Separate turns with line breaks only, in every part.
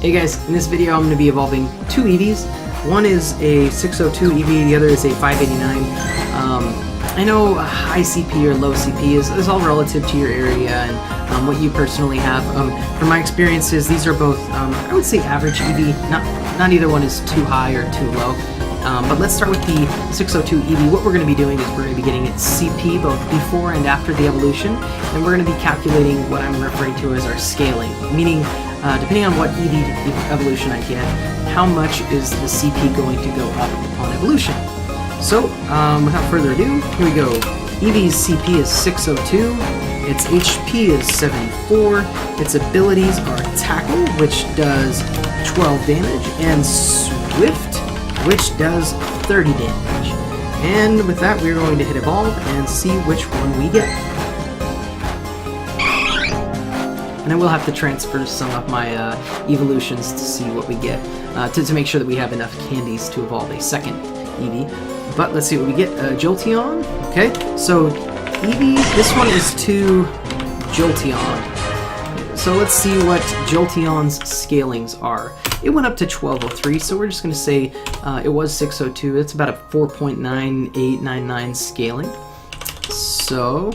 Hey guys, in this video I'm going to be evolving two Eevees. One is a 602 Eevee, the other is a 589. I know high CP or low CP is all relative to your area and what you personally have. From my experiences, these are both, I would say, average Eevee. Not either one is too high or too low. But let's start with the 602 Eevee. What we're going to be doing is we're going to be getting its CP both before and after the evolution, and we're going to be calculating what I'm referring to as our scaling, meaning depending on what Eevee evolution I get, how much is the CP going to go up upon evolution. So, without further ado, here we go. Eevee's CP is 602, its HP is 74, its abilities are Tackle, which does 12 damage, and Swift, which does 30 damage. And with that, we're going to hit Evolve and see which one we get. And I will have to transfer some of my evolutions to see what we get, to make sure that we have enough candies to evolve a second Eevee. But let's see what we get. Jolteon. Okay, so Eevee, this one is to Jolteon. So let's see what Jolteon's scalings are. It went up to 1203, so we're just going to say it was 602. It's about a 4.9899 scaling. So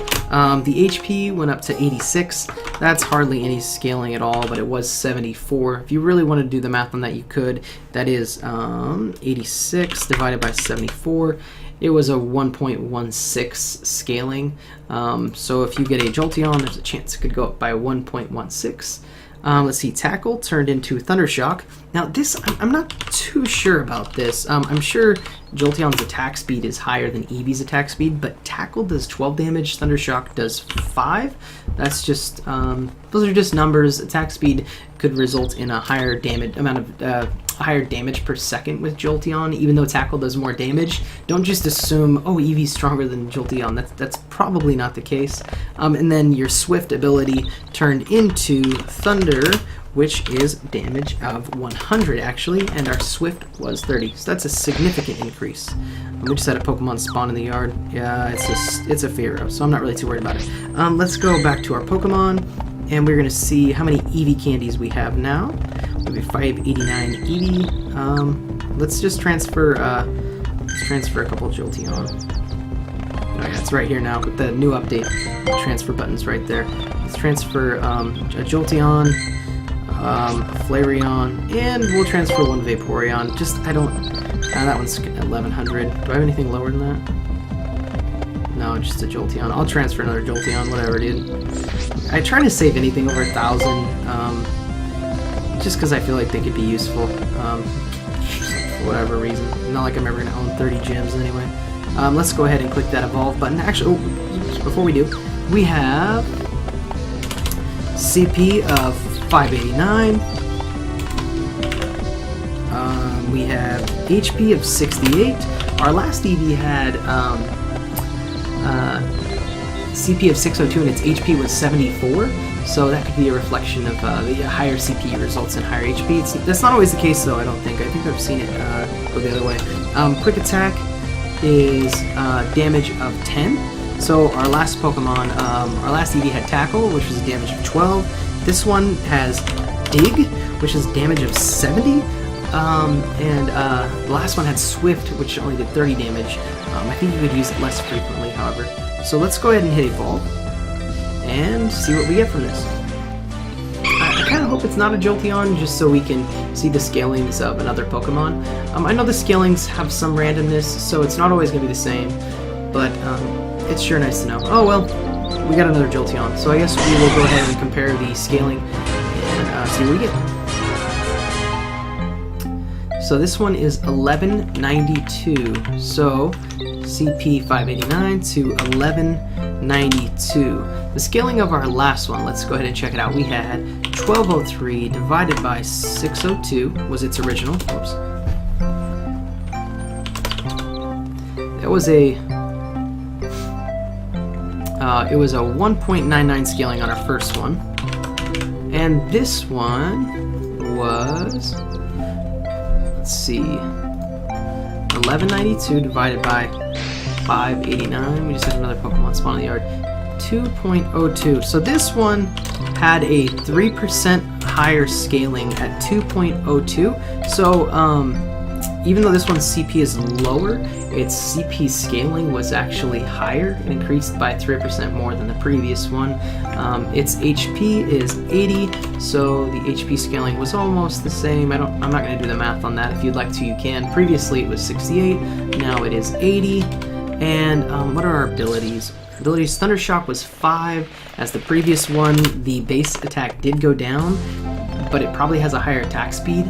the HP went up to 86. That's hardly any scaling at all, but it was 74. If you really want to do the math on that, you could. That is 86 divided by 74. It was a 1.16 scaling. So if you get a Jolteon, there's a chance it could go up by 1.16. Let's see, Tackle turned into Thundershock. Now this, I'm not too sure about this. I'm sure Jolteon's attack speed is higher than Eevee's attack speed, but Tackle does 12 damage, Thundershock does 5. That's just, those are just numbers. Attack speed could result in a higher higher damage per second with Jolteon, even though Tackle does more damage. Don't just assume, oh, Eevee's stronger than Jolteon. That's probably not the case. And then your Swift ability turned into Thunder, which is damage of 100 actually, and our Swift was 30. So that's a significant increase. We just had a Pokemon spawn in the yard. Yeah, it's a Pharaoh, so I'm not really too worried about it. Let's go back to our Pokemon, and we're gonna see how many Eevee candies we have now. We have 589 Eevee. Let's just transfer. Let's transfer a couple of Jolteon. Oh yeah, it's right here now with the new update. Transfer button's right there. Let's transfer a Jolteon, a Flareon, and we'll transfer one Vaporeon. Just, I don't... that one's 1100. Do I have anything lower than that? No, just a Jolteon. I'll transfer another Jolteon, whatever, dude. I try to save anything over 1,000, just because I feel like they could be useful, for whatever reason. Not like I'm ever going to own 30 gems anyway. Let's go ahead and click that Evolve button. Actually, before we do, we have CP of 589. We have HP of 68. Our last Eevee had CP of 602 and its HP was 74. So that could be a reflection of the higher CP results in higher HP. That's not always the case though, I don't think. I think I've seen it go the other way. Quick Attack is damage of 10. So our last Pokemon, our last Eevee had Tackle, which was a damage of 12. This one has Dig, which is damage of 70. And the last one had Swift, which only did 30 damage. I think you could use it less frequently, however. So let's go ahead and hit Evolve and see what we get from this. I kind of hope it's not a Jolteon, just so we can see the scalings of another Pokemon. I know the scalings have some randomness, so it's not always going to be the same, but it's sure nice to know. Oh well, we got another Jolteon, so I guess we will go ahead and compare the scaling and see what we get. So this one is 1192, so CP 589 to 1192. The scaling of our last one, let's go ahead and check it out. We had 1203 divided by 602 was its original. Whoops. That was a it was a 1.99 scaling on our first one, and this one was, let's see, 1192 divided by 589. We just had another Pokemon spawn in the yard. 2.02. So this one had a 3% higher scaling at 2.02. So even though this one's CP is lower, its CP scaling was actually higher. It increased by 3% more than the previous one. Its HP is 80, so the HP scaling was almost the same. I'm not going to do the math on that. If you'd like to, you can. Previously it was 68, now it is 80. And what are our abilities? Abilities, Thunder Shock was 5. As the previous one, the base attack did go down, but it probably has a higher attack speed.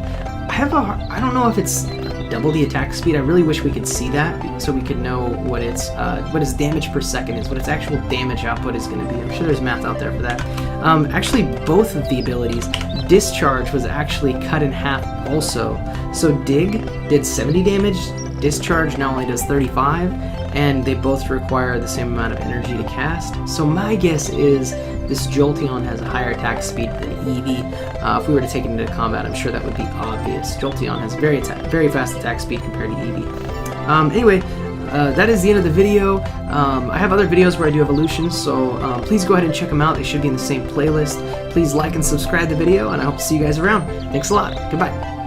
I don't know if it's double the attack speed. I really wish we could see that so we could know what its damage per second is, what its actual damage output is going to be. I'm sure there's math out there for that. Actually, both of the abilities, Discharge was actually cut in half also. So Dig did 70 damage, Discharge now only does 35, and they both require the same amount of energy to cast. So my guess is this Jolteon has a higher attack speed than Eevee. If we were to take it into combat, I'm sure that would be obvious. Jolteon has very fast attack speed compared to Eevee. Anyway, that is the end of the video. I have other videos where I do evolutions, so please go ahead and check them out. They should be in the same playlist. Please like and subscribe the video, and I hope to see you guys around. Thanks a lot. Goodbye.